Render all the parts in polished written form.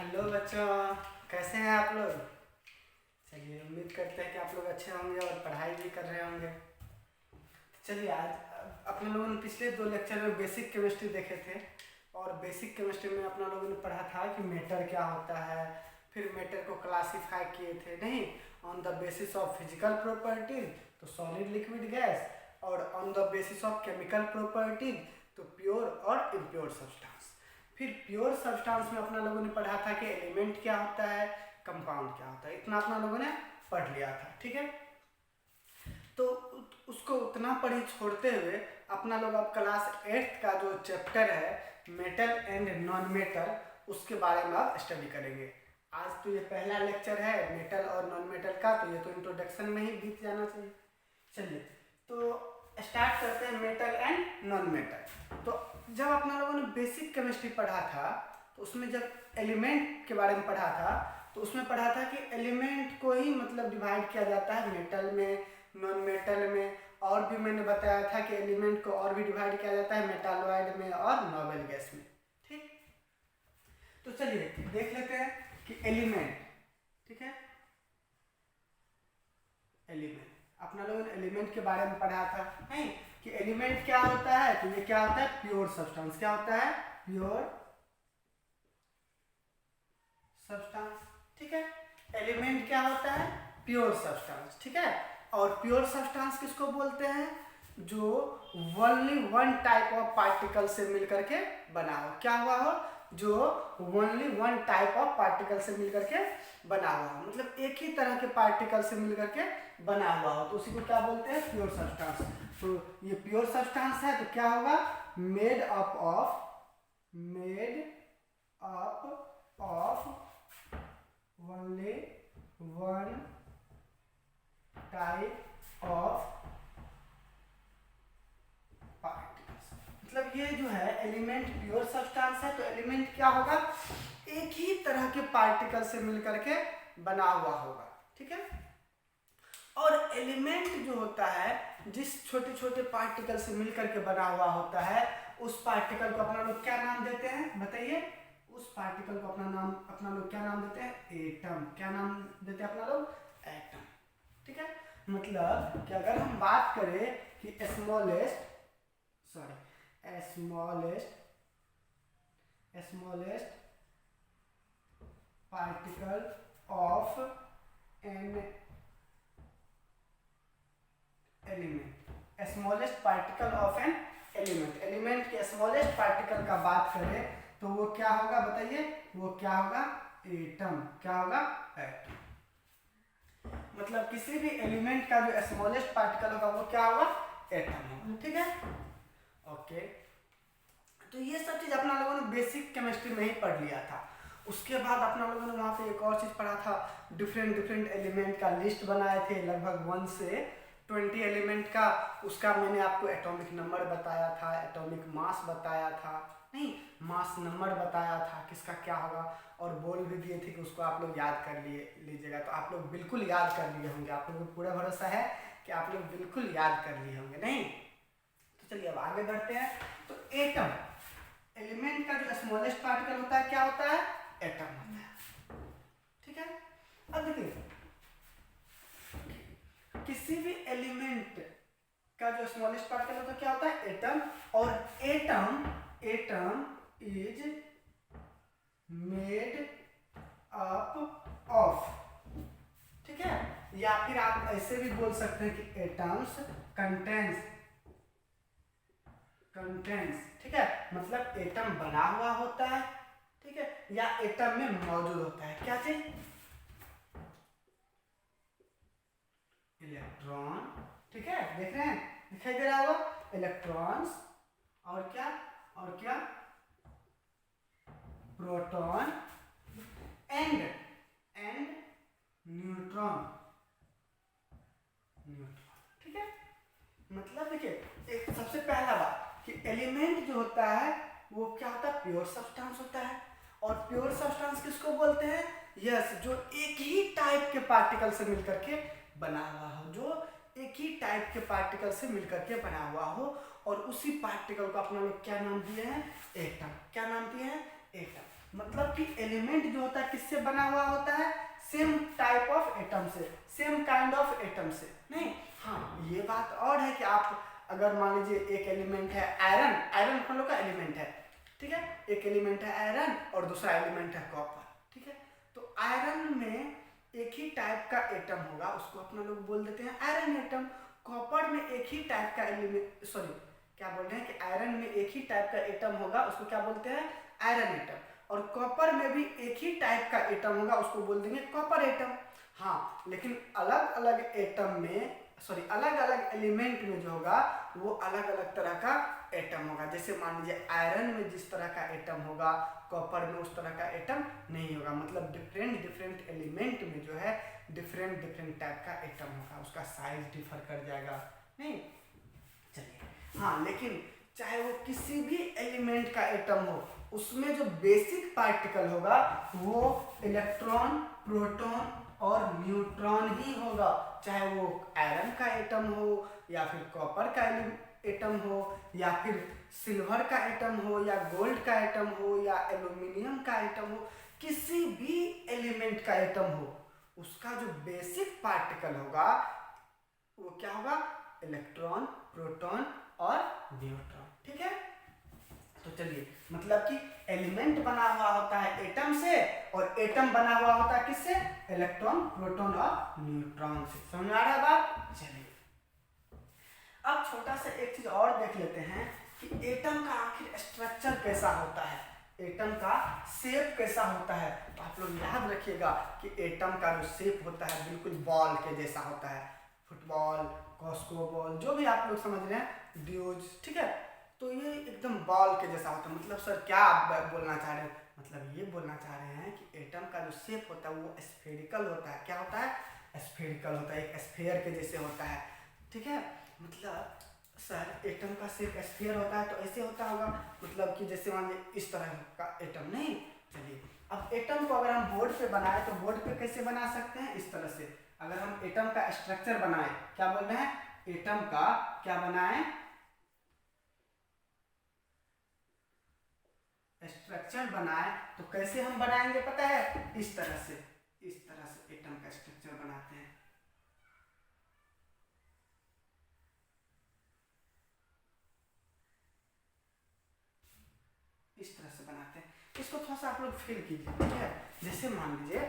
Hello बच्चों, कैसे हैं आप लोग। चलिए, उम्मीद करते हैं कि आप लोग अच्छे होंगे और पढ़ाई भी कर रहे होंगे। चलिए, आज अपने लोगों ने पिछले 2 लेक्चर में बेसिक केमिस्ट्री देखे थे और बेसिक केमिस्ट्री में अपना लोगों ने पढ़ा था कि मेटर क्या होता है। फिर मेटर को क्लासीफाई किए थे, नहीं, on the basis of physical properties तो सॉलिड लिक्विड गैस, और on the basis of chemical properties तो प्योर और इम्प्योर सब्सटेंस। फिर प्योर सब्सटेंस में अपना लोगों ने पढ़ा था कि एलिमेंट क्या होता है, कंपाउंड क्या होता है। इतना अपना लोगों ने पढ़ लिया था, ठीक है। तो उसको उतना पढ़ी छोड़ते हुए अपना लोग अब क्लास 8 का जो चैप्टर है मेटल एंड नॉन मेटल, उसके बारे में अब स्टडी करेंगे। आज तो ये पहला लेक्चर है मेटल और नॉन मेटल का, तो ये तो इंट्रोडक्शन में ही बीत जाना चाहिए। चलिए, तो स्टार्ट करते हैं मेटल एंड नॉन मेटल। तो जब अपना लोगों ने बेसिक केमिस्ट्री पढ़ा था तो उसमें जब एलिमेंट के बारे में पढ़ा था तो उसमें पढ़ा था कि एलिमेंट को ही मतलब डिवाइड किया जाता है मेटल में, नॉन मेटल में, और भी मैंने बताया था कि एलिमेंट को और भी डिवाइड किया जाता है मेटालॉइड में और नोबल गैस में। ठीक, तो चलिए देख लेते हैं कि एलिमेंट, ठीक है, एलिमेंट अपना लोगों ने एलिमेंट के बारे में पढ़ा था, नहीं, कि एलिमेंट क्या होता है। तो ये क्या होता है, प्योर सब्सटेंस। क्या होता है, प्योर सब्सटेंस, ठीक है। एलिमेंट क्या होता है, प्योर सब्सटेंस, ठीक है। और प्योर सब्सटेंस किसको बोलते हैं, जो only one type of particle से मिलकर के बना हो। क्या हुआ हो, जो only one type of particle से मिलकर के बना हुआ हो, मतलब एक ही तरह के पार्टिकल से मिलकर के बना हुआ हो, तो उसी को क्या बोलते हैं, प्योर सब्सटेंस। तो ये प्योर सब्सटेंस है तो क्या होगा, made up of only one type of particles. मतलब ये जो है एलिमेंट प्योर सब्सटेंस है, तो एलिमेंट क्या होगा, एक ही तरह के पार्टिकल से मिलकर के बना हुआ होगा, ठीक है। और एलिमेंट जो होता है जिस छोटे छोटे पार्टिकल से मिलकर के बना हुआ होता है, उस पार्टिकल को अपना लोग क्या नाम देते हैं, बताइए। उस पार्टिकल को अपना लोग क्या नाम देते हैं, एटम। क्या नाम देते हैं अपना लोग, एटम, ठीक है। मतलब कि अगर हम बात करें कि smallest particle of an element, smallest particle of an element, element के स्मॉलेस्ट पार्टिकल का बात करें तो वो क्या होगा, बताइए, वो क्या होगा, एटम। क्या होगा, एटम। मतलब किसी भी एलिमेंट का जो स्मॉलेस्ट पार्टिकल होगा वो क्या होगा, एटम होगा, ठीक है, ओके। तो ये सब चीज अपना लोगों ने बेसिक केमिस्ट्री में ही पढ़ लिया था। उसके बाद अपना लोगों ने वहाँ पे एक और चीज पढ़ा था, डिफरेंट एलिमेंट का लिस्ट बनाए थे, लगभग 1 से 20 एलिमेंट का। उसका मैंने आपको एटॉमिक नंबर बताया था, एटॉमिक मास बताया था, नहीं, मास नंबर बताया था किसका क्या होगा, और बोल भी दिए थे कि उसको आप लोग याद कर लीजिएगा। तो आप लोग बिल्कुल याद कर लिए होंगे, आप लोगों को पूरा भरोसा है कि आप लोग बिल्कुल याद कर लिए होंगे, नहीं। तो चलिए अब आगे बढ़ते हैं। तो एटम, एलिमेंट का जो स्मॉलेस्ट पार्टिकल होता है क्या होता है, एटम होता है, ठीक है। अब देखिए, किसी भी एलिमेंट का जो स्मॉलेस्ट पार्टिकल होता है क्या होता है, एटम। और atom is made up of, ठीक है। या फिर आप ऐसे भी बोल सकते हैं कि एटम्स कंटेंस, ठीक है, मतलब एटम बना हुआ होता है, ठीक है, या एटम में मौजूद होता है क्या चीज, इलेक्ट्रॉन, ठीक है, देख रहे हैं, दिखाई दे रहा होगा, इलेक्ट्रॉन्स, और क्या, प्रोटॉन एंड न्यूट्रॉन, ठीक है। मतलब देखिए, एक सबसे पहला बात कि एलिमेंट जो होता है वो क्या होता है, प्योर सब्सटेंस होता है। और प्योर सब्सटेंस किसको बोलते हैं, यस, जो एक ही टाइप के पार्टिकल से मिलकर के बना हुआ हो, जो एक ही टाइप के पार्टिकल से मिलकर के बना हुआ हो, और उसी पार्टिकल को अपना लोग क्या नाम दिए हैं, एटम। क्या नाम दिए हैं, एटम। मतलब कि एलिमेंट जो होता है किससे बना हुआ होता है, सेम टाइप ऑफ एटम से, सेम काइंड ऑफ एटम से। नहीं, हाँ ये बात और है कि आप अगर मान लीजिए एक एलिमेंट है आयरन, आयरन हम लोग का एलिमेंट है, ठीक है, एक एलिमेंट है आयरन और दूसरा एलिमेंट है कॉपर, ठीक है। तो आयरन में एक ही टाइप का एटम होगा, उसको अपना लोग बोल देते हैं आयरन एटम। कॉपर में एक ही टाइप का एलिमेंट, सॉरी क्या बोल रहे हैं कि आयरन में एक ही टाइप का एटम होगा, उसको क्या बोलते हैं, आयरन एटम। और कॉपर में भी एक ही टाइप का एटम होगा, उसको बोल देंगे कॉपर एटम। हाँ, लेकिन अलग अलग एटम में, सॉरी अलग अलग एलिमेंट में जो होगा वो अलग अलग तरह का एटम होगा। जैसे मान लीजिए आयरन में जिस तरह का एटम होगा, कॉपर में उस तरह का एटम नहीं होगा। मतलब डिफरेंट डिफरेंट एलिमेंट में जो है डिफरेंट डिफरेंट टाइप का एटम होगा, उसका साइज डिफर कर जाएगा। नहीं, चलिए, हाँ लेकिन चाहे वो किसी भी एलिमेंट का एटम हो, उसमें जो बेसिक पार्टिकल होगा वो इलेक्ट्रॉन, प्रोटॉन और न्यूट्रॉन ही होगा। चाहे वो आयरन का एटम हो या फिर कॉपर का एटम हो या फिर सिल्वर का एटम हो या गोल्ड का एटम हो या एल्यूमिनियम का एटम हो, किसी भी एलिमेंट का एटम हो, उसका जो बेसिक पार्टिकल होगा वो क्या होगा, इलेक्ट्रॉन, प्रोटॉन और न्यूट्रॉन, ठीक है। तो चलिए, मतलब कि एलिमेंट बना हुआ होता है एटम से और एटम बना हुआ होता है किससे, इलेक्ट्रॉन, प्रोटॉन और न्यूट्रॉन से। समझ आ रहा है बात। चलिए, अब छोटा सा एक चीज और देख लेते हैं कि एटम का आखिर स्ट्रक्चर कैसा होता है, एटम का शेप कैसा होता है। तो आप लोग याद रखिएगा कि एटम का जो शेप होता है बिल्कुल बॉल के जैसा होता है, फुटबॉल, कॉस्को बॉल, जो भी आप लोग समझ रहे हैं, ड्यूज, ठीक है। तो ये एकदम बॉल के जैसा होता है। मतलब सर क्या आप बोलना चाह रहे हैं, मतलब ये बोलना चाह रहे हैं कि एटम का जो शेप होता है वो स्फेरिकल होता है। क्या होता है, स्फेरिकल होता है, एक स्फेयर के जैसे होता है, ठीक है। मतलब सर एटम का शेप स्फीयर होता है तो ऐसे होता होगा, मतलब कि जैसे मान लीजिए इस तरह का एटम। नहीं, चलिए, अब एटम को अगर हम बोर्ड पे बनाए तो बोर्ड पे कैसे बना सकते हैं, इस तरह से। अगर हम एटम का स्ट्रक्चर बनाए, क्या बोल रहे हैं, एटम का क्या बनाए, स्ट्रक्चर बनाए तो कैसे हम बनाएंगे पता है, इस तरह से, इस तरह से एटम का स्ट्रक्चर बनाते हैं। इस तरह से बनाते हैं। इसको थोड़ा सा आप लोग फील कीजिए, ठीक है। जैसे मान लीजिए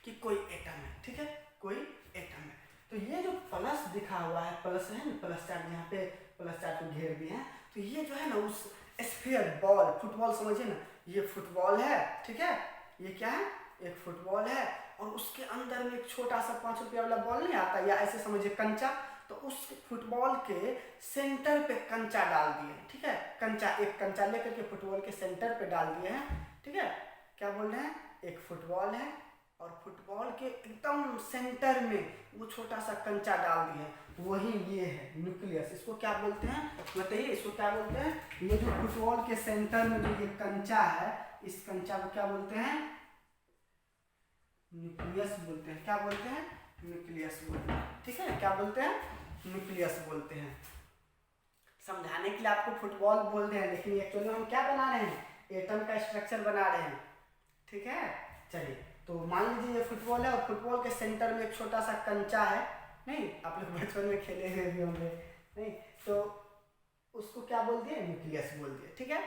कि कोई एटम है, ठीक है, कोई एटम है। तो ये जो प्लस दिखा हुआ है, प्लस है ना, प्लस चार्ज यहाँ पे प्लस चार्ज को घेर दिए हैं। तो ये जो है ना उस स्फीयर, बॉल, फुटबॉल समझिए ना, ये फुटबॉल है, ठीक है, ये क्या है, एक फुटबॉल है। और उसके अंदर में एक छोटा सा 5 रुपया वाला बॉल नहीं आता, या ऐसे समझिए कंचा। तो उस फुटबॉल के सेंटर पे कंचा डाल दिए, ठीक है, कंचा, एक कंचा लेकर के फुटबॉल के सेंटर पे डाल दिए हैं, ठीक है। क्या बोल रहे हैं, एक फुटबॉल है और फुटबॉल के एकदम सेंटर में वो छोटा सा कंचा डाल दिए, वही ये है न्यूक्लियस। इसको क्या बोलते हैं बताइए, इसको क्या बोलते हैं, ये जो फुटबॉल के सेंटर में जो ये कंचा है, इस कंचा को क्या बोलते हैं, न्यूक्लियस बोलते हैं। क्या बोलते हैं, न्यूक्लियस बोलते हैं, ठीक है। क्या बोलते हैं, न्यूक्लियस बोलते हैं। समझाने के लिए आपको फुटबॉल बोल रहे हैं, लेकिन एक्चुअली हम क्या बना रहे हैं, एटम का स्ट्रक्चर बना रहे हैं, ठीक है। चलिए, तो मान लीजिए ये फुटबॉल है और फुटबॉल के सेंटर में एक छोटा सा कंचा है। नहीं, आप लोग बचपन में खेले हुए भी होंगे, नहीं, तो उसको क्या बोल दिए, न्यूक्लियस बोल दिए, ठीक है।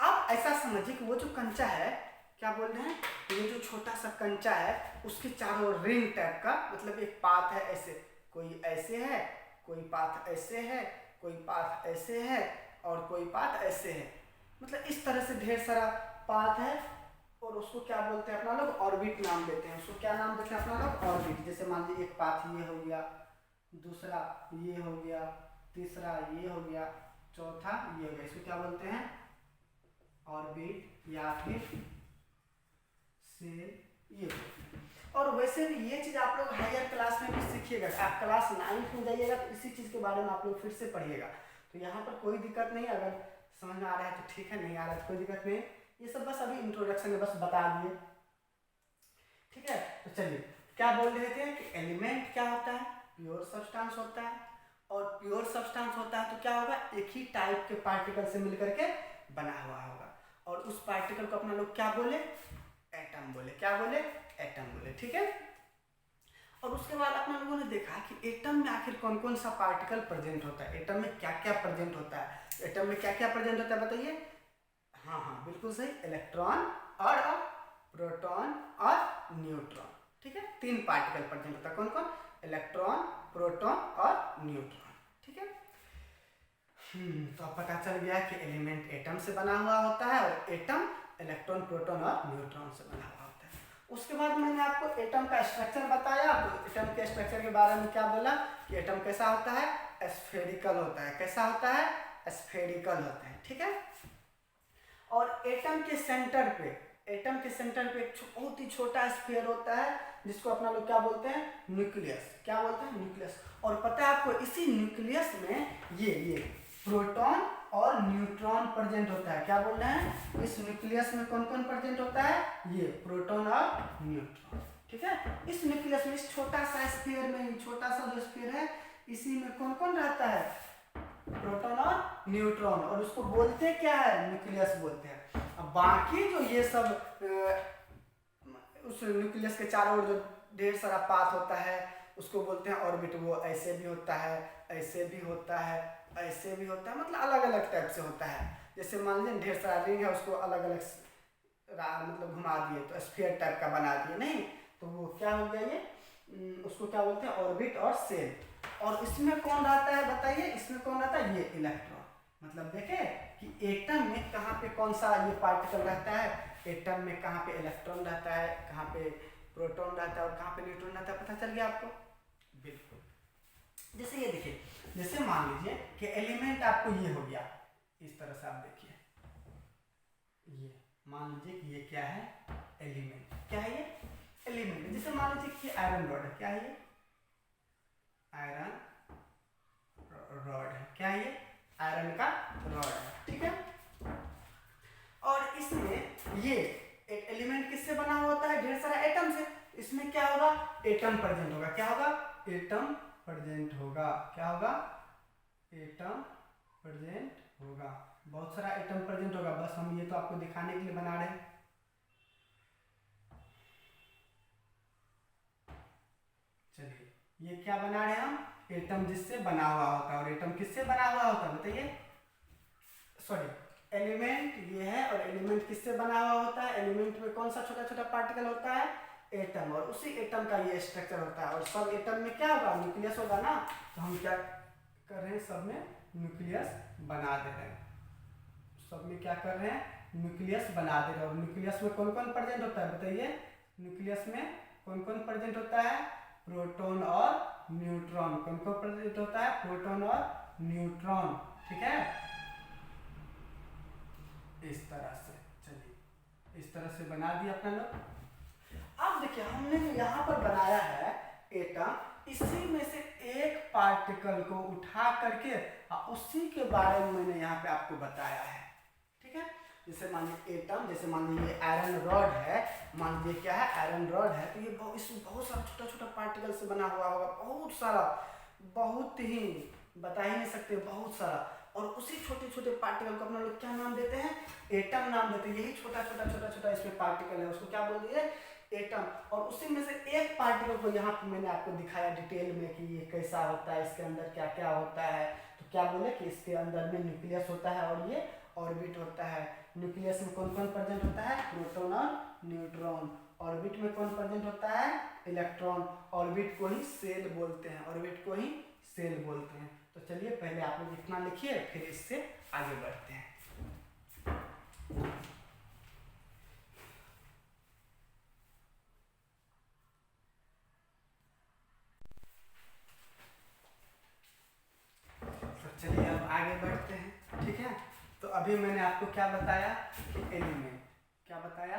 अब ऐसा समझिए कि वो जो कंचा है, क्या बोल रहे हैं, ये जो छोटा सा कंचा है उसके चारों रिंग टाइप का, मतलब एक पाथ है ऐसे, कोई ऐसे है, कोई पाथ ऐसे है, कोई पाथ ऐसे है और कोई पाथ ऐसे है। मतलब इस तरह से ढेर सारा पाथ है और उसको क्या बोलते हैं अपना लोग, ऑर्बिट नाम देते हैं। उसको क्या नाम देते हैं अपना लोग, ऑर्बिट। जैसे मान लीजिए एक पाथ ये हो गया, दूसरा ये हो गया, तीसरा ये हो गया, चौथा ये हो गया, इसको क्या बोलते हैं, ऑर्बिट या फिर सेल, ये। और वैसे भी ये चीज आप लोग हायर क्लास में भी सीखिएगा। आप क्लास 9th में जाइएगा तो इसी चीज के बारे में आप लोग फिर से पढ़िएगा। तो यहाँ पर कोई दिक्कत नहीं, अगर समझ में आ रहा है तो ठीक है, नहीं आ रहा है तो कोई दिक्कत नहीं। ये सब बस अभी इंट्रोडक्शन में बस बता दिए, ठीक है। तो चलिए, क्या बोल रहे थे कि एलिमेंट क्या होता है, प्योर सब्सटेंस होता है। और प्योर सब्सटेंस होता है तो क्या होगा, एक ही टाइप के पार्टिकल से मिलकर के बना हुआ होगा। और उस पार्टिकल को अपना लोग क्या बोले, एटम बोले। क्या बोले, एटम बोले। ठीक है। और उसके बाद अपना लोगों ने देखा कि एटम में आखिर कौन कौन सा पार्टिकल प्रेजेंट होता है, एटम में क्या क्या प्रेजेंट होता है। एटम में क्या क्या प्रेजेंट होता है बताइए। हाँ बिल्कुल सही, इलेक्ट्रॉन और प्रोटॉन और न्यूट्रॉन। ठीक है, 3 पार्टिकल प्रेजेंट होता है। कौन कौन, इलेक्ट्रॉन, प्रोटॉन और न्यूट्रॉन। ठीक है। तो अब पता चल गया कि एलिमेंट एटम से बना हुआ होता है और एटम इलेक्ट्रॉन, प्रोटॉन और न्यूट्रॉन से बना हुआ होता है। उसके बाद मैंने आपको एटम का स्ट्रक्चर बताया। तो एटम के स्ट्रक्चर के बारे में क्या बोला कि एटम कैसा होता है, स्फेरिकल होता है। कैसा होता है, स्फेरिकल होता है। ठीक है। और एटम के सेंटर पे एक बहुत ही छोटा स्फीयर होता है जिसको अपना लोग क्या बोलते हैं, न्यूक्लियस। क्या बोलते हैं, न्यूक्लियस। और पता है आपको इसी न्यूक्लियस में ये प्रोटॉन और न्यूट्रॉन प्रेजेंट होता है। क्या बोल रहे हैं, इस न्यूक्लियस में कौन कौन प्रेजेंट होता है, ये प्रोटॉन और न्यूट्रॉन। ठीक है। इस न्यूक्लियस में, इस छोटा सा स्फीयर में, छोटा सा जो स्फीयर है, इसी में कौन कौन रहता है, प्रोटॉन और न्यूट्रॉन। और उसको बोलते क्या है, न्यूक्लियस बोलते हैं। अब बाकी जो ये सब उस न्यूक्लियस के चारों ओर जो ढेर सारा पाथ होता है उसको बोलते हैं ऑर्बिट। वो ऐसे भी होता है, ऐसे भी होता है, ऐसे भी होता है, मतलब अलग अलग टाइप से होता है। जैसे मान लीजिए ढेर सारा रिंग है, उसको अलग अलग मतलब घुमा दिए तो स्फीयर टाइप का बना दिए, नहीं तो वो क्या हो गया, ये उसको क्या बोलते हैं, ऑर्बिट और शेल। और इसमें कौन रहता है बताइए, इसमें कौन रहता है, ये इलेक्ट्रॉन। मतलब देखे कि एटम में कहाँ पे कौन सा ये पार्टिकल रहता है, एटम में कहाँ पे इलेक्ट्रॉन रहता है, कहाँ पे प्रोटॉन रहता है और कहाँ पे न्यूट्रॉन रहता है। पता चल गया आपको, बिल्कुल। जैसे ये देखिए, जैसे मान लीजिए कि एलिमेंट आपको ये हो गया, इस तरह से आप देखिए, ये मान लीजिए कि ये क्या है, एलिमेंट। क्या है ये, एलिमेंट। जैसे मान लीजिए कि आयरन रॉड है। क्या है ये, आयरन रॉड है। क्या है ये, आयरन का रॉड है। ठीक है। और इसमें ये एक एलिमेंट किससे बना हुआ होता है, ढेर सारा एटम से। इसमें क्या होगा, एटम प्रेजेंट होगा। क्या होगा, एटम प्रेजेंट होगा। क्या होगा, एटम प्रेजेंट होगा। बहुत सारा एटम प्रेजेंट होगा। बस हम ये तो आपको दिखाने के लिए बना रहे हैं। चलिए, ये क्या बना रहे हैं हम, एटम जिससे बना हुआ होता है। और एटम किससे बना हुआ होता है बताइए, सॉरी, एलिमेंट ये है और एलिमेंट किससे बना हुआ होता है, एलिमेंट में कौन सा छोटा छोटा पार्टिकल होता है, एटम। और उसी एटम का ये स्ट्रक्चर होता है। और सब एटम में क्या होगा, न्यूक्लियस होगा ना। तो हम क्या कर रहे हैं, सब में न्यूक्लियस बना दे रहे हैं। सब में क्या कर रहे हैं, न्यूक्लियस बना दे रहे हैं। और न्यूक्लियस में कौन कौन प्रेजेंट होता है बताइए, न्यूक्लियस में कौन कौन प्रेजेंट होता है, प्रोटॉन और न्यूट्रॉन। कौन कौन प्रेजेंट होता है, प्रोटॉन और न्यूट्रॉन। ठीक है, इस तरह से। चलिए, इस तरह से बना दिया अपना लोग। अब देखिए, हमने जो यहाँ पर बनाया है एटम, इसी में से एक पार्टिकल को उठा करके उसी के बारे में मैंने यहाँ पे आपको बताया है। ठीक है। जैसे मान लीजिए एटम, जैसे मान लीजिए आयरन रॉड है, मान लीजिए क्या है, आयरन रॉड है। तो ये इसमें बहुत सारा छोटा छोटा पार्टिकल से बना हुआ होगा, बहुत सारा, बहुत ही बता ही नहीं सकते, बहुत सारा। और उसी छोटे छोटे पार्टिकल को अपना लोग क्या नाम देते हैं, एटम नाम देते हैं। यही छोटा छोटा इसमें पार्टिकल है, उसको क्या बोल दिए, एटम। और उसी में से एक पार्टिकल को यहाँ पे मैंने आपको दिखाया डिटेल में कि ये कैसा होता है, इसके अंदर क्या क्या होता है। तो क्या बोले कि इसके अंदर में न्यूक्लियस होता है और ये ऑर्बिट होता है। न्यूक्लियस में कौन कौन प्रेजेंट होता है, प्रोटॉन और न्यूट्रॉन। ऑर्बिट में कौन प्रेजेंट होता है, इलेक्ट्रॉन। ऑर्बिट को ही सेल बोलते हैं, ऑर्बिट को ही सेल बोलते हैं। तो चलिए, पहले आप लोग इतना लिखिए, फिर इससे आगे बढ़ते हैं। तो चलिए अब आगे बढ़ते हैं। ठीक है। तो अभी मैंने आपको क्या बताया कि एलिमेंट, क्या बताया,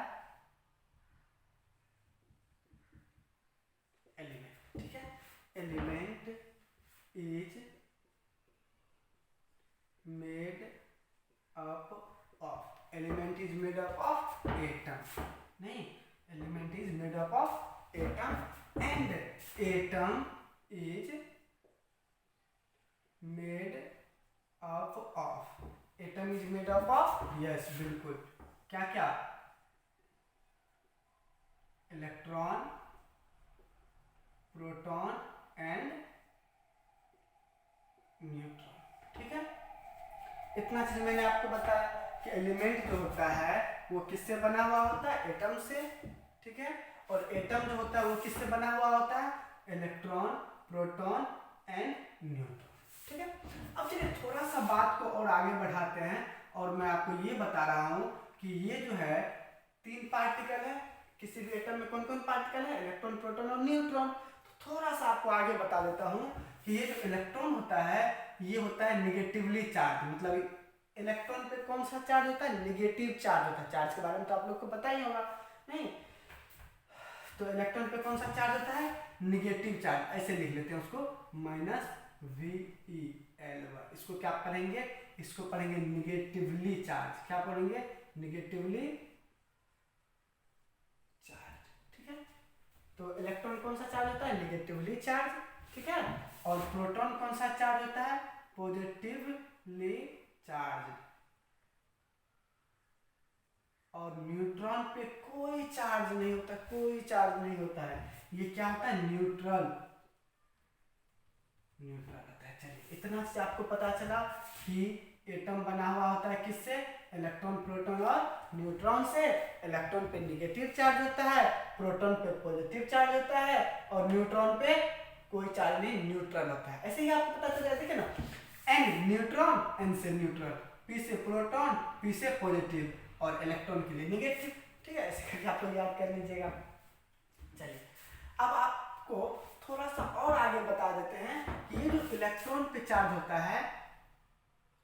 एलिमेंट। ठीक है। Element is made up of, element is made up of atom, नहीं, element is made up of atom and atom is made up of, atom is made up of, yes बिल्कुल, क्या क्या, electron, proton and neutron. ठीक है, इतना चीज मैंने आपको बताया कि एलिमेंट जो होता है वो किससे बना हुआ होता है, एटम से। ठीक है, और एटम जो होता है वो किससे बना हुआ होता है, इलेक्ट्रॉन, प्रोटॉन एंड न्यूट्रॉन। ठीक है, अब चलिए थोड़ा सा बात को और आगे बढ़ाते हैं, और मैं आपको ये बता रहा हूं कि ये जो है 3 पार्टिकल है, किसी भी एटम में कौन कौन पार्टिकल है, इलेक्ट्रॉन, प्रोटॉन और न्यूट्रॉन। तो थोड़ा सा आपको आगे बता देता हूं कि ये जो इलेक्ट्रॉन होता है ये होता है निगेटिवली चार्ज, मतलब इलेक्ट्रॉन पे कौन सा चार्ज होता है, निगेटिव चार्ज होता है। चार्ज के बारे में तो आप लोग को पता ही होगा, नहीं? तो इलेक्ट्रॉन पे कौन सा चार्ज होता है, निगेटिव चार्ज। ऐसे लिख लेते हैं उसको, -VeLy। इसको क्या पढ़ेंगे, इसको पढ़ेंगे निगेटिवली चार्ज। क्या पढ़ेंगे, निगेटिवली चार्ज। ठीक है, तो इलेक्ट्रॉन कौन सा चार्ज होता है, निगेटिवली चार्ज। ठीक है, और प्रोटॉन कौन सा चार्ज होता है, पॉजिटिवली चार्ज। और न्यूट्रॉन पे कोई चार्ज नहीं होता, कोई चार्ज नहीं होता है। ये क्या होता है, न्यूट्रल, न्यूट्रल होता है। चलिए इतना से आपको पता चला कि एटम बना हुआ होता है किससे, इलेक्ट्रॉन, प्रोटॉन और न्यूट्रॉन से। इलेक्ट्रॉन पे निगेटिव चार्ज होता है, प्रोटॉन पे पॉजिटिव चार्ज होता है, और न्यूट्रॉन पे कोई चार्ज नहीं, न्यूट्रल होता है। ऐसे ही आपको पता चल जाता है ना, एन न्यूट्रॉन, एन से न्यूट्रल, पी से प्रोटॉन, पी से पॉजिटिव, और इलेक्ट्रॉन के लिए निगेटिव। ठीक है, ऐसे करके आप लोग याद कर लीजिएगा। चलिए अब आपको थोड़ा सा और आगे बता देते हैं कि ये जो इलेक्ट्रॉन पे चार्ज होता है,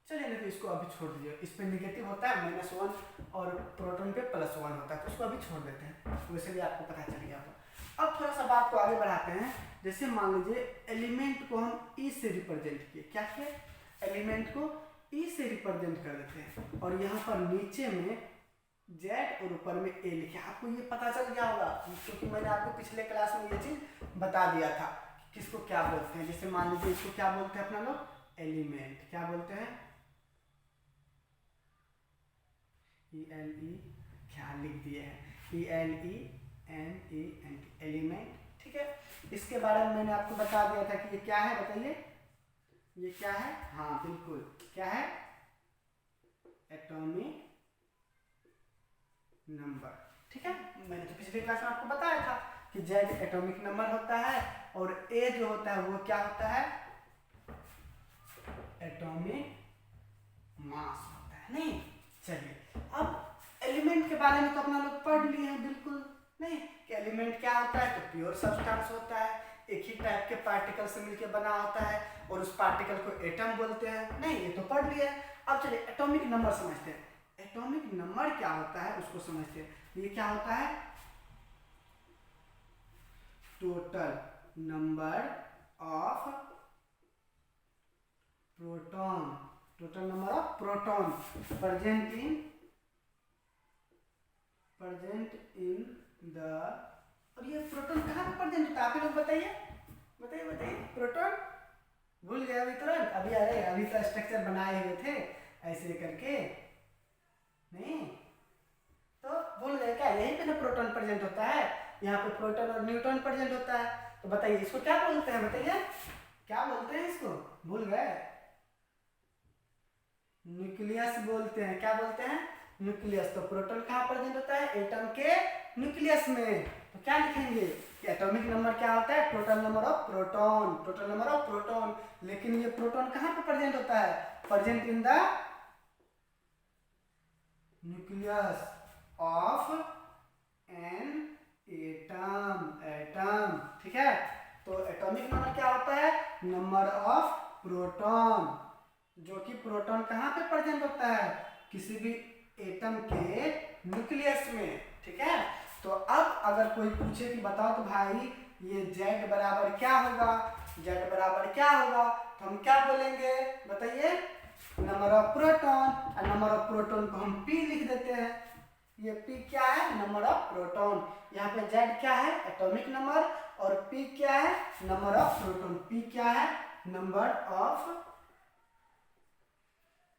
चलिए नहीं तो इसको अभी छोड़ दीजिए, इस पे निगेटिव होता है -1 और प्रोटॉन पे +1 होता है, तो उसको अभी छोड़ देते हैं, वैसे भी आपको पता चल गया होगा। अब थोड़ा सा बात को आगे बढ़ाते हैं। जैसे मान लीजिए एलिमेंट को हम ई से रिप्रेजेंट किए, क्या किए, एलिमेंट को ई से रिप्रेजेंट कर देते हैं, और यहाँ पर नीचे में जेड और ऊपर में ए लिखे। आपको ये पता चल गया होगा क्योंकि मैंने आपको पिछले क्लास में ये चीज बता दिया था किसको क्या बोलते हैं। जैसे मान लीजिए इसको क्या बोलते हैं अपना लोग, एलिमेंट। क्या बोलते हैं, ELE, क्या लिख दिए हैं, ELEMENT, एलिमेंट। ठीक है, इसके बारे में मैंने आपको बता दिया था कि ये क्या है, बताइए ये क्या है। हाँ बिल्कुल, क्या है, एटॉमिक नंबर। ठीक है, मैंने तो पिछले क्लास में आपको बताया था कि जेड एटॉमिक नंबर होता है, और ए जो होता है वो क्या होता है, एटॉमिक मास होता है, नहीं? चलिए अब एलिमेंट के बारे में तो अपना लोग पढ़ लिए हैं, बिल्कुल नहीं कि एलिमेंट क्या होता है, तो प्योर सब्सटेंस होता है, एक ही टाइप के पार्टिकल से मिलकर बना होता है, और उस पार्टिकल को एटम बोलते हैं, नहीं? ये तो पढ़ लिया है। अब चलिए एटॉमिक नंबर समझते हैं। एटॉमिक नंबर क्या होता है उसको समझते हैं। ये क्या होता है, total number of proton, total number of proton present in the, और ये प्रोटॉन कहाँ पर प्रेजेंट होता है, आप लोग बताइए, बताइए प्रोटॉन भूल गए अभी तुरंत, अभी अरे अभी तो स्ट्रक्चर बनाए हुए थे ऐसे करके, नहीं तो भूल गए क्या, यहीं पे ना प्रोटॉन प्रेजेंट होता है, यहाँ पे प्रोटॉन और न्यूट्रॉन प्रेजेंट होता है। तो बताइए इसको क्या बोलते हैं, बताइए क्या बोलते हैं इसको, भूल गए, न्यूक्लियस बोलते हैं। क्या बोलते हैं, न्यूक्लियस। तो प्रोटॉन कहाँ प्रेजेंट होता है, एटम के न्यूक्लियस में। तो क्या लिखेंगे कि एटॉमिक नंबर क्या होता है, total number of proton, total number of proton. लेकिन ये प्रोटॉन कहाँ पे प्रेजेंट होता है, present in the nucleus of an atom. ठीक है, तो एटॉमिक नंबर क्या होता है, नंबर ऑफ प्रोटॉन, जो कि प्रोटॉन कहाँ पे प्रेजेंट होता है, किसी भी एटम के न्यूक्लियस में। ठीक है, तो अब अगर कोई पूछे कि बताओ तो भाई ये Z बराबर क्या होगा, Z बराबर क्या होगा, तो हम क्या बोलेंगे, बताइए, नंबर ऑफ प्रोटॉन, और नंबर ऑफ प्रोटॉन को हम P लिख देते हैं। ये P क्या है, नंबर ऑफ प्रोटॉन। यहाँ पे Z क्या है, एटॉमिक नंबर, और P क्या है, नंबर ऑफ प्रोटॉन। P क्या है, नंबर ऑफ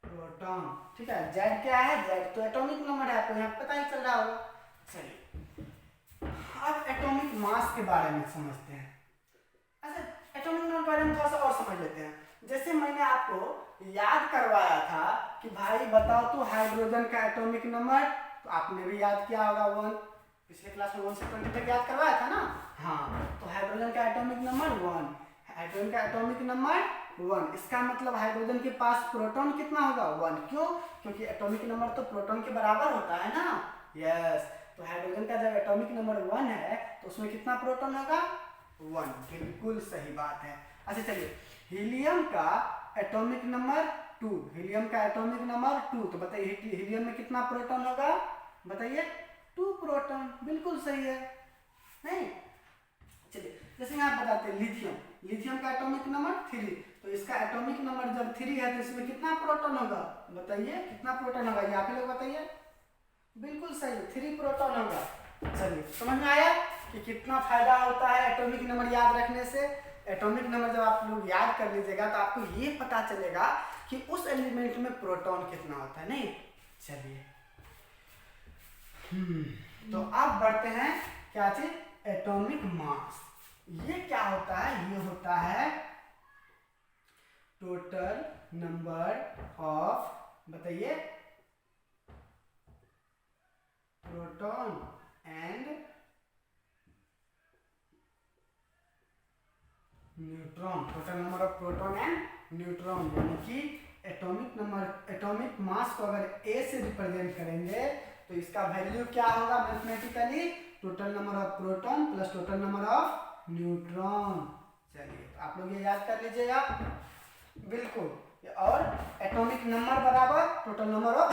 प्रोटॉन। प्रोटॉन। ठीक है, जेड क्या है, जेड तो एटॉमिक नंबर है, आपको यहाँ पता ही चल रहा होगा। चलिए अब एटॉमिक मास के बारे में समझते हैं। अच्छा, एटॉमिक नंबर के बारे में थोड़ा सा और समझ लेते हैं। जैसे मैंने आपको याद करवाया था कि भाई बताओ तो हाइड्रोजन का एटॉमिक नंबर, तो आपने भी याद किया होगा 1, पिछले क्लास में 1 से 20 तक याद करवाया था ना। हाँ, तो हाइड्रोजन का एटॉमिक नंबर 1, हाइड्रोजन का एटॉमिक नंबर 1। इसका मतलब हाइड्रोजन के पास प्रोटॉन कितना होगा, 1। क्यों, क्योंकि एटॉमिक नंबर तो प्रोटॉन के बराबर होता है ना। यस, तो हाइड्रोजन का जब एटॉमिक नंबर 1 है तो उसमें कितना प्रोटॉन होगा, 1। बिल्कुल सही बात है। अच्छा चलिए, हीलियम का एटॉमिक नंबर 2, हीलियम का एटॉमिक नंबर 2, तो बताइए हीलियम में कितना प्रोटॉन होगा, बताइए 2 प्रोटॉन। बिल्कुल सही है, नहीं। चलिए जैसे यहाँ बताते हैं लिथियम, लिथियम का एटॉमिक नंबर 3, तो इसका एटॉमिक नंबर जब 3 है तो इसमें कितना प्रोटॉन होगा, बताइए कितना प्रोटॉन होगा, ये आप ही लोग बताइए। बिल्कुल सही, 3 प्रोटॉन होगा। चलिए समझ में आया कि कितना फायदा होता है एटॉमिक नंबर याद रखने से। एटॉमिक नंबर जब आप लोग याद कर लीजिएगा तो आपको ये पता चलेगा कि उस एलिमेंट में प्रोटॉन कितना होता है, नहीं। चलिए तो अब बढ़ते हैं क्या चीज, एटॉमिक मास। ये क्या होता है, ये होता है टोटल नंबर ऑफ, बताइए, proton and neutron, total number of proton and neutron. यानी कि एटॉमिक नंबर, एटॉमिक मास को अगर ए से रिप्रेजेंट करेंगे तो इसका वैल्यू क्या होगा mathematically, total number of proton plus total number of neutron. चलिए तो आप लोग ये याद कर लीजिएगा, बिल्कुल। और एटॉमिक नंबर बराबर टोटल नंबर ऑफ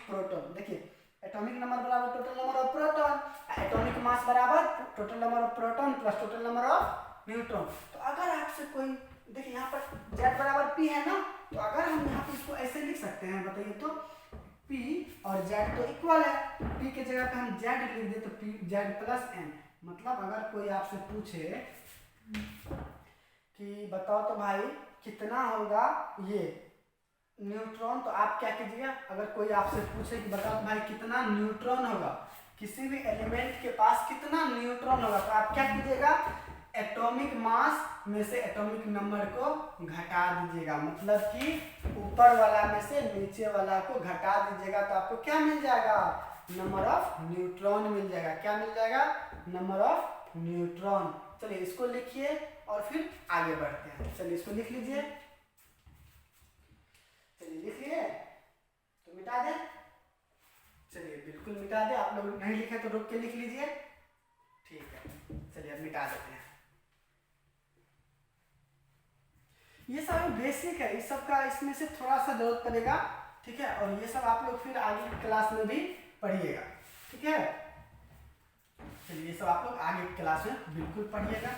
प्रोटॉन। देखिए एटॉमिक नंबर बराबर total number of proton, atomic mass बराबर total number of proton plus total number of neutron. तो अगर आपसे कोई, देखिए यहाँ पर Z बराबर P है ना, तो अगर हम यहाँ पे इसको ऐसे लिख सकते हैं, बताइए तो P और Z तो इक्वल है, P के जगह पे हम Z लिख दे तो P Z प्लस N। मतलब अगर कोई आपसे पूछे कि बताओ तो भाई कितना होगा ये न्यूट्रॉन, तो आप क्या कीजिएगा, अगर कोई आपसे पूछे कि बताओ तो भाई कितना न्यूट्रॉन होगा, किसी भी एलिमेंट के पास कितना न्यूट्रॉन होगा, तो आप क्या कीजिएगा, एटॉमिक मास में से एटॉमिक नंबर को घटा दीजिएगा। मतलब कि ऊपर वाला में से नीचे वाला को घटा दीजिएगा तो आपको क्या मिल जाएगा, नंबर ऑफ न्यूट्रॉन मिल जाएगा। क्या मिल जाएगा, नंबर ऑफ न्यूट्रॉन। चलिए इसको लिखिए और फिर आगे बढ़ते हैं। चलिए इसको लिख लीजिए, चलिए लिख लिए तो मिटा दे, चलिए बिल्कुल मिटा दे। आप लोग नहीं लिखे तो रोक के लिख लीजिए, ठीक है। चलिए अब मिटा देते हैं। ये सब बेसिक है, इस सब का इसमें से थोड़ा सा जरूरत पड़ेगा, ठीक है। और ये सब आप लोग फिर आगे की क्लास में भी पढ़िएगा, ठीक है। चलिए ये सब आप लोग आगे की क्लास में बिल्कुल पढ़िएगा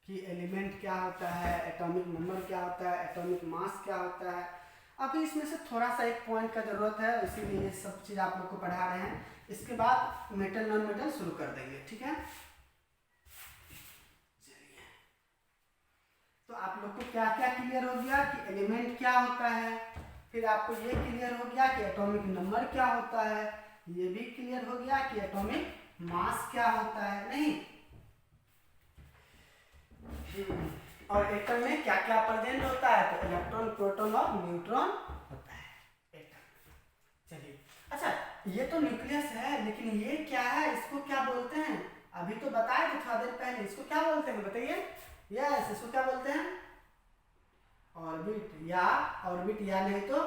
कि एलिमेंट क्या होता है, एटॉमिक नंबर क्या होता है, एटॉमिक मास क्या होता है। अभी इसमें से थोड़ा सा एक पॉइंट का जरूरत है, इसीलिए ये सब चीज़ आप लोग को पढ़ा रहे हैं। इसके बाद मेटल नॉन मेटल शुरू कर देंगे, ठीक है। चलिए तो आप लोग को क्या क्या क्लियर हो गया कि एलिमेंट क्या होता है, फिर आपको ये क्लियर हो गया कि एटॉमिक नंबर क्या होता है, ये भी क्लियर हो गया कि एटॉमिक मास क्या होता है, नहीं। और एटम में क्या क्या प्रेजेंट होता है, तो इलेक्ट्रॉन, प्रोटॉन और न्यूट्रॉन होता है एटम। चलिए अच्छा, ये तो न्यूक्लियस है, लेकिन ये क्या है, इसको क्या बोलते हैं, अभी तो बताए थे थोड़ा देर पहले, इसको क्या बोलते हैं बताइए। यस, इसको क्या बोलते हैं, ऑर्बिट, या नहीं तो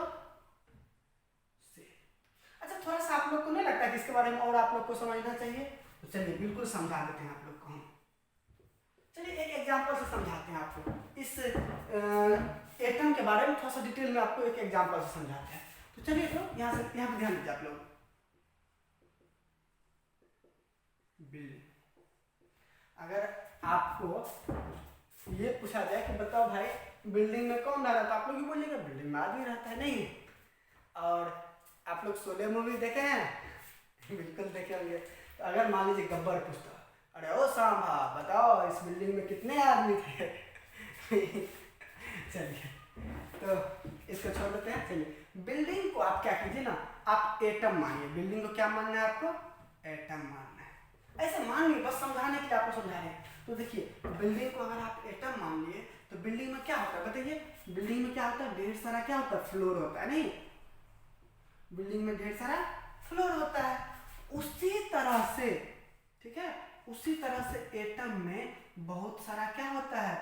अच्छा थोड़ा सा आप लोग को नहीं लगता कि इसके बारे में और आप लोग को समझना चाहिए, तो चलिए बिल्कुल समझा देते हैं आप लोग को हम। चलिए एक एग्जांपल से समझाते हैं आपको, इस एटम के बारे में थोड़ा सा डिटेल में आपको एक एग्जांपल से समझाते हैं। तो चलिए तो यहाँ पे ध्यान दीजिए आप लोग। अगर आपको ये पूछा जाए कि बताओ भाई बिल्डिंग में कौन रह रहा था, आप लोग ही बोलिएगा बिल्डिंग में आदमी रहता है, नहीं। और आप लोग शोले मूवी देखे हैं, बिल्कुल देखे होंगे। तो अगर मान लीजिए गब्बर पूछता, अरे ओ सांभा बताओ इस बिल्डिंग में कितने आदमी थे चलिए तो इसको छोड़ देते हैं। चलिए बिल्डिंग को आप क्या कीजिए ना, आप एटम मानिए। बिल्डिंग को क्या मानना है आपको? एटम मानना है। ऐसे मान लिए, बस समझाने के लिए आपको समझा रहे हैं। तो देखिए बिल्डिंग को अगर आप एटम मान लिए तो बिल्डिंग में क्या होता है बताइए? बिल्डिंग में क्या होता है? ढेर सारा क्या होता है? फ्लोर होता है। नहीं, बिल्डिंग में ढेर सारा फ्लोर होता है। उसी तरह से, ठीक है, उसी तरह से एटम में बहुत सारा क्या होता है?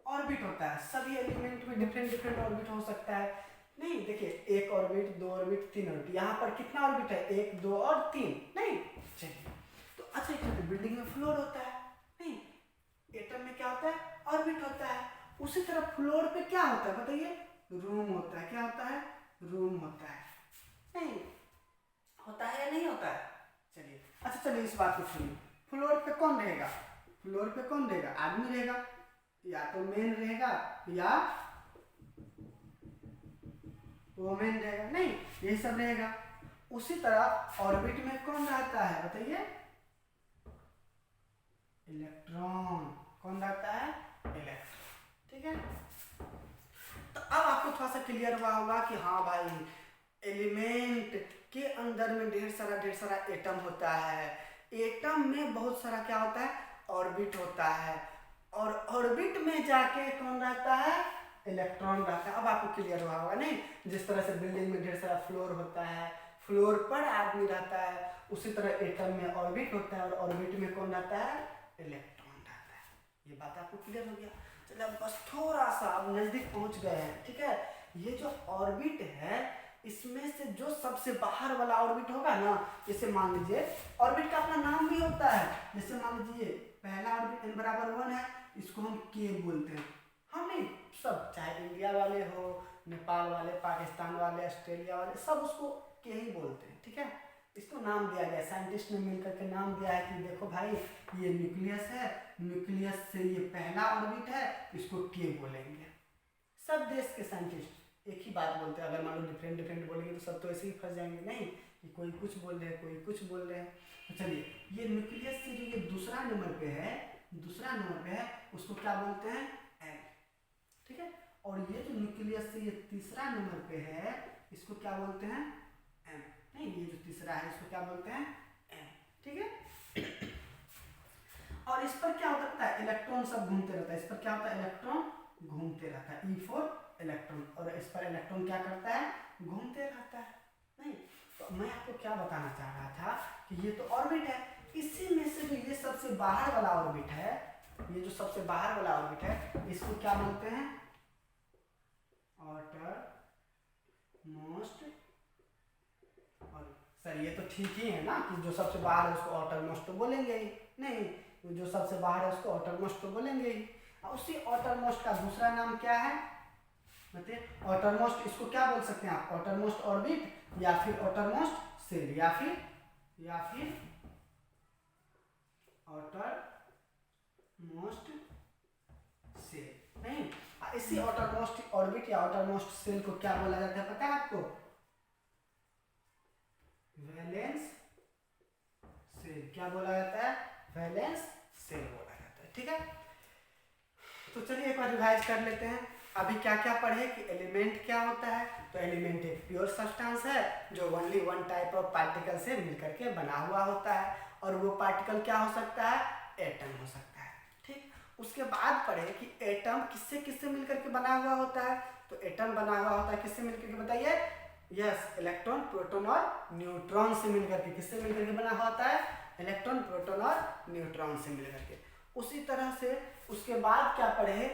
ऑर्बिट होता है। सभी एलिमेंट में डिफरेंट डिफरेंट ऑर्बिट हो सकता है। नहीं देखिए, एक ऑर्बिट, दो ऑर्बिट, तीन ऑर्बिट। यहाँ पर कितना ऑर्बिट है? एक, दो और तीन। नहीं, चलिए तो अच्छा एक बिल्डिंग में फ्लोर होता है। नहीं, एटम में क्या होता है? ऑर्बिट होता है। उसी तरह फ्लोर पे क्या होता है बताइए? रूम होता है। क्या होता है? रूम होता है। नहीं होता है या नहीं होता है? चलिए अच्छा, चलिए इस बात को सुनिए। फ्लोर पे कौन रहेगा? फ्लोर पे कौन रहेगा? आदमी रहेगा, या तो मेन रहेगा या वोमेन रहेगा। नहीं, यही सब रहेगा। उसी तरह ऑर्बिट में कौन रहता है बताइए? इलेक्ट्रॉन। कौन रहता है? इलेक्ट्रॉन। ठीक है, तो अब आपको थोड़ा सा क्लियर हुआ होगा कि हाँ भाई, एलिमेंट के अंदर में ढेर सारा एटम होता है। एटम में बहुत सारा क्या होता है? ऑर्बिट होता है। और ऑर्बिट में जाके कौन रहता है? इलेक्ट्रॉन रहता है। अब आपको क्लियर हुआ होगा नहीं? जिस तरह से बिल्डिंग में ढेर सारा फ्लोर होता है, फ्लोर पर आदमी रहता है, उसी तरह एटम में ऑर्बिट होता है, और ऑर्बिट में कौन रहता है? इलेक्ट्रॉन रहता है। ये बात आपको क्लियर हो गया? चलिए अब बस थोड़ा सा अब नजदीक पहुंच गए हैं। ठीक है, ये जो ऑर्बिट है, इसमें से जो सबसे बाहर वाला ऑर्बिट होगा ना, जैसे मान लीजिए ऑर्बिट का अपना नाम भी होता है। जैसे मान लीजिए पहला ऑर्बिट n=1 है, इसको हम के बोलते हैं। हम नहीं, सब चाहे इंडिया वाले हो, नेपाल वाले, पाकिस्तान वाले, ऑस्ट्रेलिया वाले, सब उसको के ही बोलते हैं। ठीक है, इसको नाम दिया गया, साइंटिस्ट ने मिलकर के नाम दिया है कि देखो भाई ये न्यूक्लियस है, न्यूक्लियस से ये पहला ऑर्बिट है, इसको के बोलेंगे। सब देश के साइंटिस्ट एक ही बात बोलते हैं। अगर मान लो डिफरेंट डिफरेंट बोलेंगे तो सब तो ऐसे ही फंस जाएंगे। नहीं कि कोई कुछ बोल रहे हैं, कोई कुछ बोल रहे हैं। तो चलिए, ये न्यूक्लियस से जो ये दूसरा नंबर पे है, उसको क्या बोलते हैं? एम। ठीक है, और ये जो न्यूक्लियस से ये तीसरा नंबर पे है, इसको क्या बोलते हैं? एम। नहीं, ये जो तीसरा है इसको क्या बोलते हैं? एम। ठीक है, और इस पर क्या होता है? इलेक्ट्रॉन सब घूमते रहता है। इस पर क्या होता है? इलेक्ट्रॉन घूमते रहता है। E for electron. और इस पर इलेक्ट्रॉन क्या करता है? घूमते रहता है। नहीं, तो मैं आपको क्या बताना चाह रहा था कि ये तो ऑर्बिट है, इसी में से जो ये सबसे बाहर वाला ऑर्बिट है, ये जो सबसे बाहर वाला ऑर्बिट है, इसको क्या बोलते हैं? Outer most. और सर ये तो ठीक ही है ना कि जो सबसे बाहर है उसको आउटर मोस्ट तो बोलेंगे ही। नहीं, जो सबसे बाहर है उसको आउटर मोस्ट तो बोलेंगे ही। उसी आउटर मोस्ट का दूसरा नाम क्या है बताइए? आउटर मोस्ट, इसको क्या बोल सकते हैं आप? आउटर मोस्ट ऑर्बिट, या फिर आउटर मोस्ट सेल, या फिर आउटर मोस्ट सेल। नहीं, इसी आउटर मोस्ट ऑर्बिट या आउटर मोस्ट सेल को क्या बोला जाता है पता है आपको? Valence shell. क्या बोला जाता है? वैलेंस सेल बोला जाता है। ठीक है, तो चलिए एक बार रिवाइज कर लेते हैं। अभी क्या क्या पढ़े कि एलिमेंट क्या होता है? तो एलिमेंट एक प्योर सब्सटेंस है जो only one type of particle से मिलकर के बना हुआ होता है, और वो पार्टिकल क्या हो सकता है? एटम हो सकता है। ठीक, उसके बाद पढ़े कि एटम किससे किससे मिलकर के बना हुआ होता है। तो एटम बना हुआ होता है किससे मिलकर के बताइए? यस, इलेक्ट्रॉन, प्रोटॉन और न्यूट्रॉन से मिलकर के। किससे मिलकर के बना हुआ होता है? इलेक्ट्रॉन, प्रोटॉन और न्यूट्रॉन से मिलकर के। उसी तरह से उसके बाद क्या पढ़े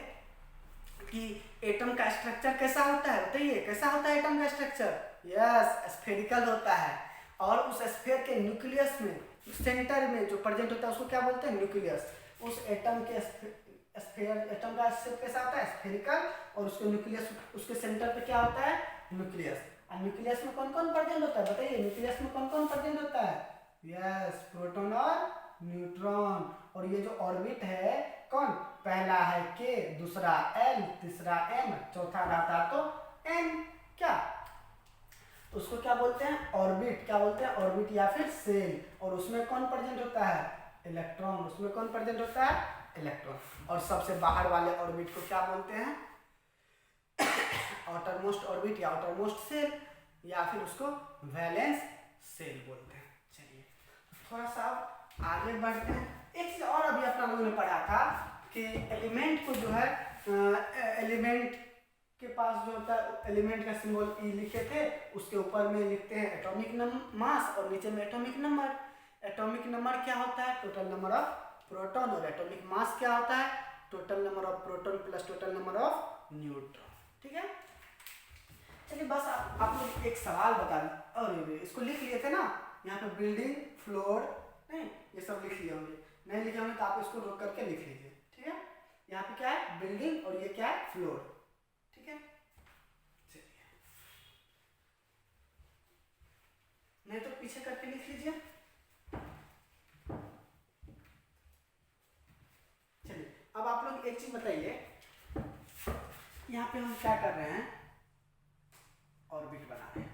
कि एटम का स्ट्रक्चर कैसा होता है बताइए? कैसा होता है एटम का स्ट्रक्चर? यस, स्फेरिकल होता है। और उस स्फेयर के न्यूक्लियस में, सेंटर में जो प्रेजेंट होता है उसको क्या बोलते हैं? न्यूक्लियस। उस एटम के स्फेयर, एटम का शेप कैसा होता है? स्फेरिकल। और उसके न्यूक्लियस, उसके सेंटर पे क्या होता है? न्यूक्लियस। और न्यूक्लियस में कौन कौन प्रेजेंट होता है बताइए? न्यूक्लियस में कौन कौन प्रेजेंट होता है? यस, प्रोटॉन और न्यूट्रॉन। और ये जो ऑर्बिट है कौन? पहला है के, दूसरा एल, तीसरा एम, चौथा रहता तो एन। क्या तो उसको क्या बोलते हैं? ऑर्बिट। क्या बोलते हैं? ऑर्बिट या फिर सेल। और उसमें कौन प्रेजेंट होता है? इलेक्ट्रॉन। उसमें कौन प्रेजेंट होता है? इलेक्ट्रॉन। और सबसे बाहर वाले ऑर्बिट को क्या बोलते हैं? आउटर मोस्ट ऑर्बिट या आउटर मोस्ट सेल, या फिर उसको वैलेंस सेल बोलते हैं। चलिए थोड़ा सा आगे बढ़ते हैं। एक चीज और अभी अपना लोगों ने पढ़ा था कि एलिमेंट को जो है एलिमेंट के पास जो होता है एलिमेंट का सिंबल ई लिखे थे, उसके ऊपर में लिखते हैं एटॉमिक मास और नीचे में एटॉमिक नंबर। एटॉमिक नंबर क्या होता है? Total number of proton. और एटॉमिक मास क्या होता है? Total number of proton plus total number of neutron. ठीक है, चलिए बस आप लोग एक सवाल बता दें। और इसको लिख लिए थे ना, यहाँ पे बिल्डिंग फ्लोर नहीं, ये सब लिख लिए होंगे। नहीं लिखे होंगे तो आप इसको रोक करके लिख लीजिए। ठीक है, यहाँ पे क्या है? बिल्डिंग और ये क्या है? फ्लोर। ठीक है, चलिए नहीं तो पीछे करके लिख लीजिए। चलिए अब आप लोग एक चीज बताइए, यहाँ पे हम क्या कर रहे हैं? ऑर्बिट बना रहे हैं।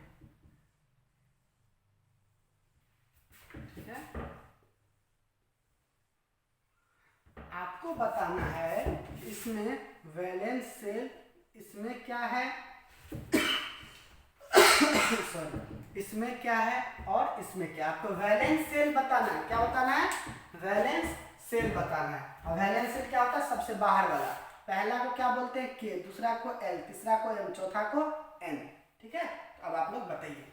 ठीक है, आपको बताना है इसमें वैलेंस सेल, इसमें क्या है सॉरी, इसमें क्या है और इसमें क्या? आपको वैलेंस सेल बताना है। क्या बताना है? वैलेंस सेल बताना है। और वैलेंस सेल क्या होता है? सबसे बाहर वाला। पहला को क्या बोलते हैं? के, दूसरा को एल, तीसरा को एम, चौथा को एन। ठीक है, तो अब आप लोग बताइए।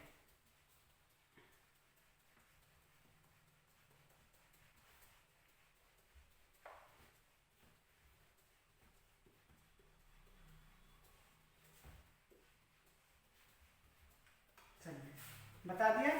बता दिया।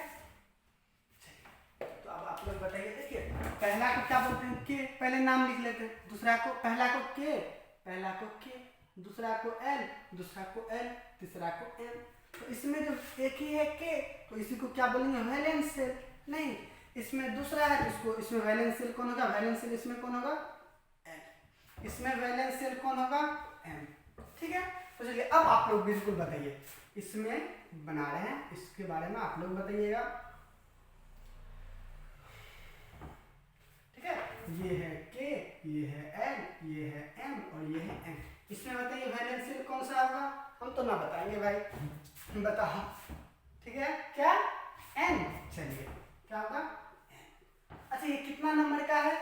तो अब आप लोग बताइए। देखिए पहला को क्या बोलते हैं? के, पहले नाम लिख लेते हैं। दूसरा को, पहला को के, पहला को के, दूसरा को एल, दूसरा को एल, तीसरा को एम। तो इसमें जो एक ही है के, तो इसी को क्या बोलेंगे? Valence shell. नहीं, इसमें दूसरा है तो इसको, इसमें वैलेंस सेल कौन होगा? वैलेंस सेल इसमें कौन होगा? एल। इसमें वैलेंस सेल कौन होगा? एम। ठीक है, तो चलिए अब आप लोग बिल्कुल बताइए, इसमें बना रहे हैं, इसके बारे में आप लोग बताइएगा। ठीक है, ये है के, ये है एल, ये है एम और ये है एन। इसमें बताइए वैलेंस सेल कौन सा होगा? हम तो ना बताएंगे भाई, बताओ। ठीक है, क्या? एन। चलिए क्या होगा? एन। अच्छा ये कितना नंबर का है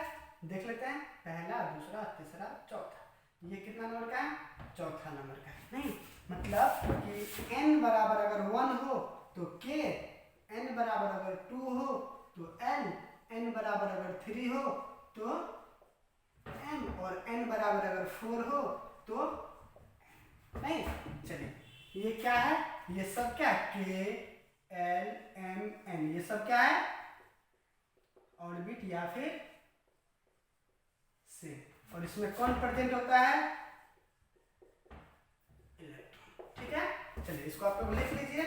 देख लेते हैं। पहला, दूसरा, तीसरा, चौथा। ये कितना नंबर का है? चौथा नंबर का है। नहीं मतलब कि n बराबर अगर 1 हो तो k, n बराबर अगर 2 हो तो l, n बराबर अगर 3 हो तो m, और n बराबर अगर 4 हो तो नहीं। चलिए ये क्या है? ये सब क्या है? k, l, m, n, ये सब क्या है? ऑर्बिट या फिर से। और इसमें कौन प्रेजेंट होता है? इलेक्ट्रॉन। ठीक है, चलिए इसको आप लोग लिख लीजिए।